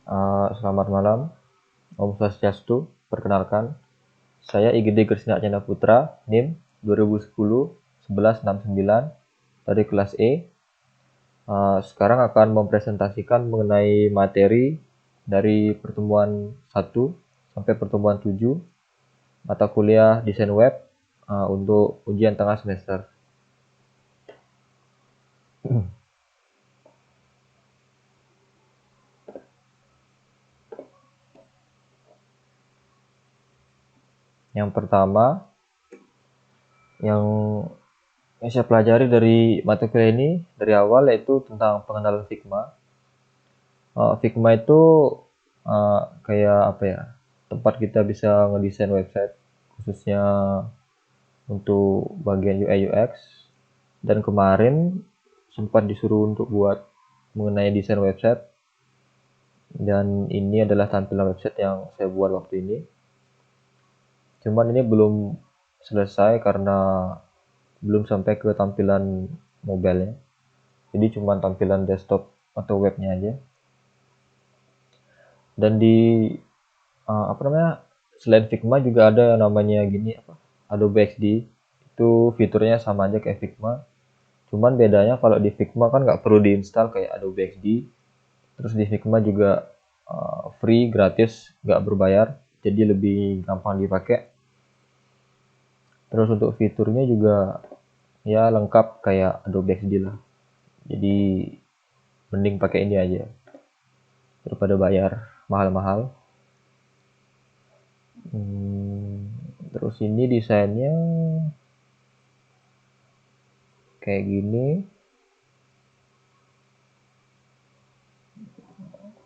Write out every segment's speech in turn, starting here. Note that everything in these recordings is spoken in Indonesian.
Selamat malam, Om Swastiastu. Perkenalkan, saya IGD Krisna Chandra Putra, NIM 2010 1169 dari kelas E. Sekarang akan mempresentasikan mengenai materi dari pertemuan 1 sampai pertemuan 7 mata kuliah desain web untuk ujian tengah semester. Yang pertama, yang saya pelajari dari mata kuliah ini dari awal yaitu tentang pengenalan Figma. Figma itu kayak apa ya, tempat kita bisa ngedesain website khususnya untuk bagian UI UX. Dan kemarin sempat disuruh untuk buat mengenai desain website, dan ini adalah tampilan website yang saya buat waktu ini. Cuman ini belum selesai karena belum sampai ke tampilan mobile-nya. Jadi cuma tampilan desktop atau webnya aja. Dan di apa namanya, selain Figma juga ada namanya gini apa, Adobe XD. Itu fiturnya sama aja kayak Figma, cuman bedanya kalau di Figma kan nggak perlu diinstal kayak Adobe XD. Terus di Figma juga free, gratis, nggak berbayar, jadi lebih gampang dipakai. Terus untuk fiturnya juga ya lengkap kayak Adobe XD lah, jadi mending pakai ini aja daripada bayar mahal-mahal. Terus ini desainnya kayak gini.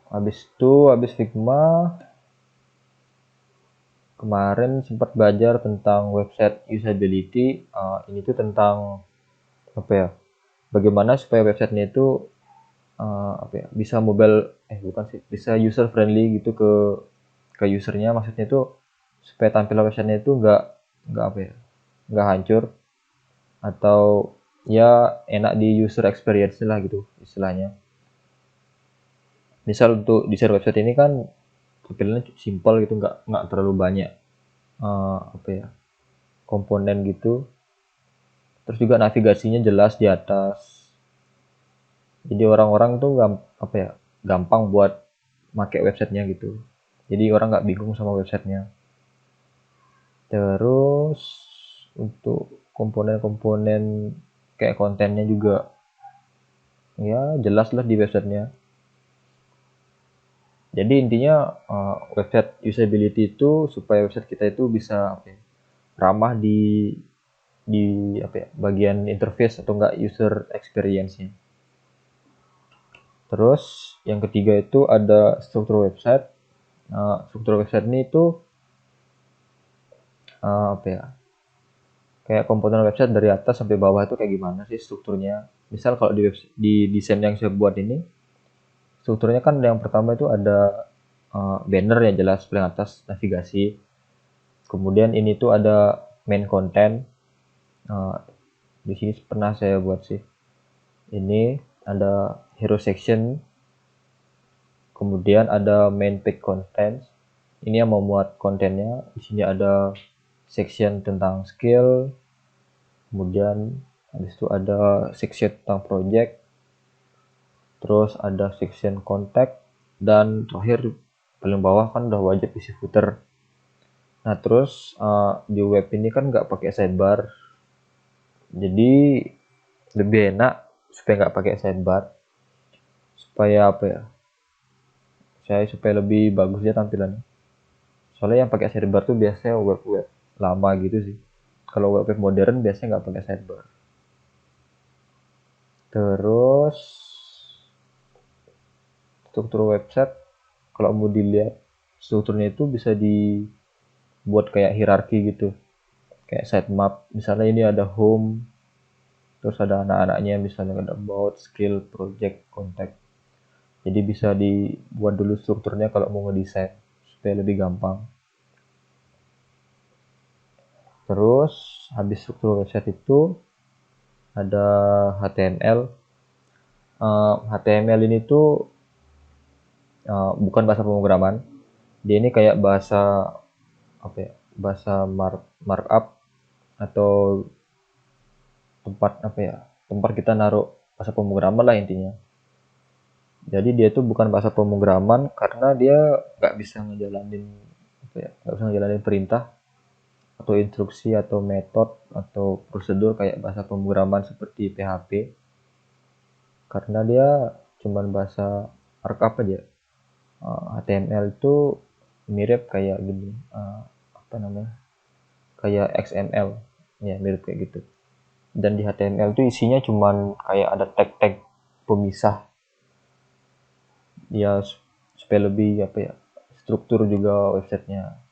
Habis Figma, kemarin sempat belajar tentang website usability. Ini tuh tentang apa ya? Bagaimana supaya websitenya itu apa ya? Bisa mobile, bukan sih, bisa user friendly gitu ke usernya. Maksudnya itu supaya tampilan websitenya itu nggak apa ya? Nggak hancur, atau ya enak di user experience lah gitu istilahnya. Misal untuk desain website ini kan tampilannya simpel gitu, nggak terlalu banyak apa ya, komponen gitu. Terus juga navigasinya jelas di atas. Jadi orang-orang tuh apa ya, gampang buat pakai websitenya gitu. Jadi orang nggak bingung sama websitenya. Terus untuk komponen-komponen kayak kontennya juga ya jelas lah di websitenya. Jadi intinya website usability itu supaya website kita itu bisa apa ya, ramah di apa ya, bagian interface atau enggak user experience-nya. Terus yang ketiga itu ada struktur website. Struktur website ini itu apa ya, kayak komponen website dari atas sampai bawah itu kayak gimana sih strukturnya. Misal kalau di desain yang saya buat ini, strukturnya kan yang pertama itu ada banner yang jelas paling atas, navigasi. Kemudian ini tuh ada main content. Di sini pernah saya buat sih. Ini ada hero section, kemudian ada main page content. Ini yang memuat kontennya. Di sini ada section tentang skill, kemudian habis itu ada section tentang project, terus ada section contact, dan terakhir paling bawah kan udah wajib isi footer. Nah terus di web ini kan nggak pakai sidebar, jadi lebih enak supaya nggak pakai sidebar, supaya apa ya, supaya lebih bagus ya tampilannya. Soalnya yang pakai sidebar tuh biasanya web-web lama gitu sih. Kalau web-web modern biasanya nggak pakai sidebar. Terus struktur website, kalau mau dilihat strukturnya itu bisa dibuat kayak hierarki gitu, kayak sitemap. Misalnya ini ada home, terus ada anak-anaknya, misalnya ada about, skill, project, contact. Jadi bisa dibuat dulu strukturnya kalau mau ngedesain supaya lebih gampang. Terus habis struktur website itu ada HTML. HTML ini tuh bukan bahasa pemrograman. Dia ini kayak bahasa apa ya? Bahasa markup atau tempat apa ya? Tempat kita naruh bahasa pemrograman lah intinya. Jadi dia itu bukan bahasa pemrograman karena dia nggak bisa ngejalanin apa ya? Nggak bisa ngejalanin perintah atau instruksi atau metode atau prosedur kayak bahasa pemrograman seperti PHP karena dia cuman bahasa markup aja. HTML itu mirip kayak gini, apa namanya, kayak XML, ya mirip kayak gitu. Dan di HTML itu isinya cuman kayak ada tag-tag pemisah, ya supaya lebih apa ya, struktur juga websitenya.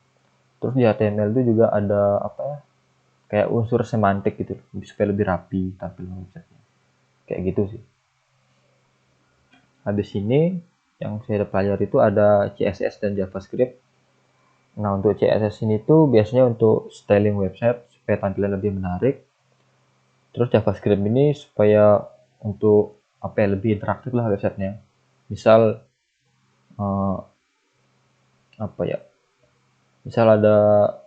Terus di HTML itu juga ada apa ya, kayak unsur semantik gitu, supaya lebih rapi tampilan websitenya. Kayak gitu sih. Habis ini yang saya pelajari itu ada CSS dan JavaScript. Nah, untuk CSS ini tuh biasanya untuk styling website supaya tampilan lebih menarik. Terus JavaScript ini supaya untuk apa ya, lebih interaktif lah websitenya. Misal eh, apa ya? Misal ada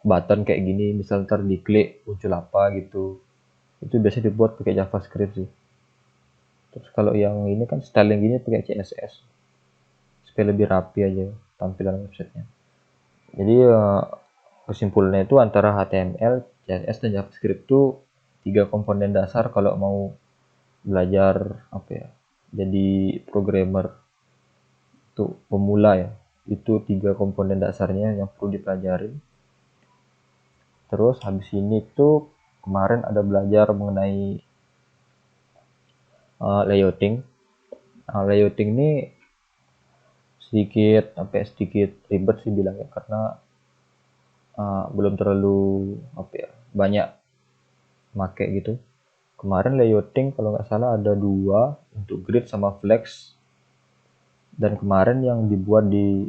button kayak gini, misal ntar diklik muncul apa gitu. Itu biasanya dibuat pakai JavaScript sih. Terus kalau yang ini kan styling gini pakai CSS supaya lebih rapi aja tampilan websitenya. Jadi kesimpulannya itu antara HTML, CSS dan JavaScript itu tiga komponen dasar kalau mau belajar apa ya, jadi programmer untuk pemula ya. Itu tiga komponen dasarnya yang perlu dipelajari. Terus habis ini tuh kemarin ada belajar mengenai layouting. Layouting ini sedikit apa ya, sedikit ribet sih bilangnya karena belum terlalu apa ya, banyak make gitu. Kemarin layouting kalau nggak salah ada dua untuk grid sama flex. Dan kemarin yang dibuat di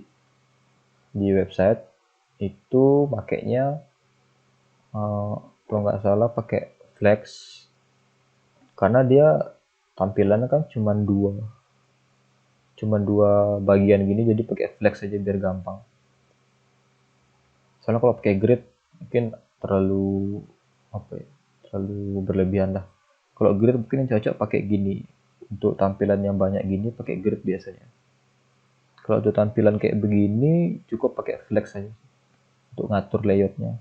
website itu pakainya kalau nggak salah pakai flex karena dia tampilannya kan cuma dua bagian gini, jadi pakai flex aja biar gampang. Soalnya kalau pakai grid mungkin terlalu apa ya, terlalu berlebihan lah. Kalau grid mungkin yang cocok pakai gini, untuk tampilan yang banyak gini pakai grid biasanya. Kalau untuk tampilan kayak begini cukup pakai flex aja untuk ngatur layoutnya.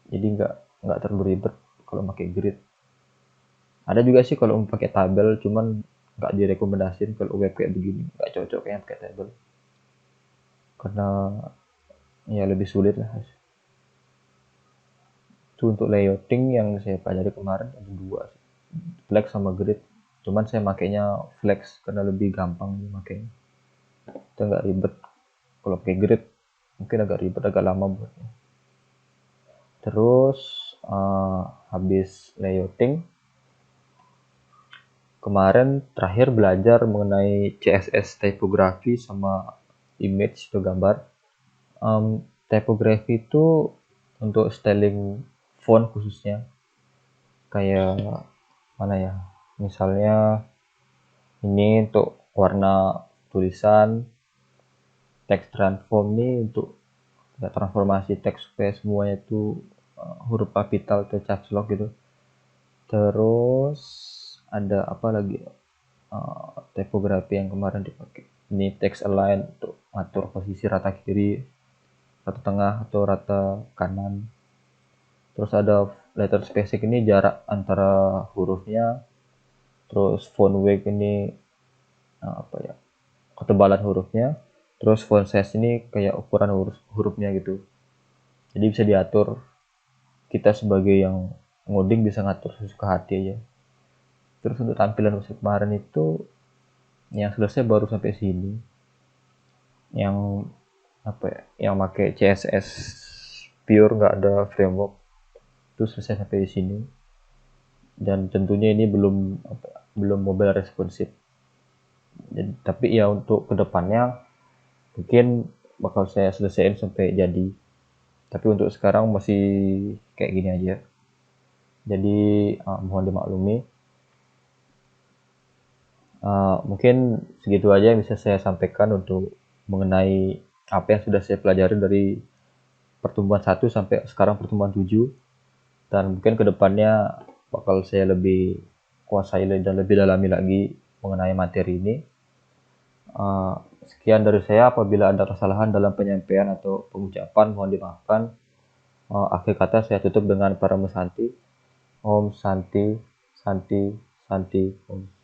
Jadi nggak terlalu ribet kalau pakai grid. Ada juga sih kalau mau pakai tabel, cuman nggak direkomendasin kalau web kayak begini, nggak cocok kayak pakai tabel karena ya lebih sulit lah. Itu untuk layouting yang saya pelajari kemarin ada dua sih, flex sama grid. Cuman saya makainya flex karena lebih gampang makainya, itu nggak ribet. Kalau pakai grid mungkin agak ribet, agak lama buatnya. Terus habis layouting kemarin terakhir belajar mengenai CSS typography sama image atau gambar. Typography itu untuk styling font khususnya, kayak mana ya, misalnya ini untuk warna tulisan. Text transform ini untuk ya, transformasi teks supaya semuanya itu huruf kapital atau caps lock gitu. Terus ada apa lagi, tipografi yang kemarin dipakai ini text align untuk atur posisi rata kiri, rata tengah atau rata kanan. Terus ada letter spacing, ini jarak antara hurufnya. Terus font weight ini apa ya, ketebalan hurufnya. Terus font size ini kayak ukuran hurufnya gitu. Jadi bisa diatur, kita sebagai yang ngoding bisa ngatur sesuka hati aja. Terus untuk tampilan musim kemarin itu yang selesai baru sampai sini, yang apa ya, yang pakai CSS pure nggak ada framework, itu selesai sampai di sini. Dan tentunya ini belum mobile responsive. Jadi, tapi ya untuk kedepannya mungkin bakal saya selesaiin sampai jadi. Tapi untuk sekarang masih kayak gini aja. Jadi mohon dimaklumi. Mungkin segitu aja yang bisa saya sampaikan untuk mengenai apa yang sudah saya pelajari dari pertumbuhan 1 sampai sekarang pertumbuhan 7, dan mungkin kedepannya bakal saya lebih kuasai dan lebih dalami lagi mengenai materi ini. Uh, Sekian dari saya. Apabila ada kesalahan dalam penyampaian atau pengucapan, mohon dimaafkan. Akhir kata saya tutup dengan para Santi. Om Santi, Santi, Santi, Om.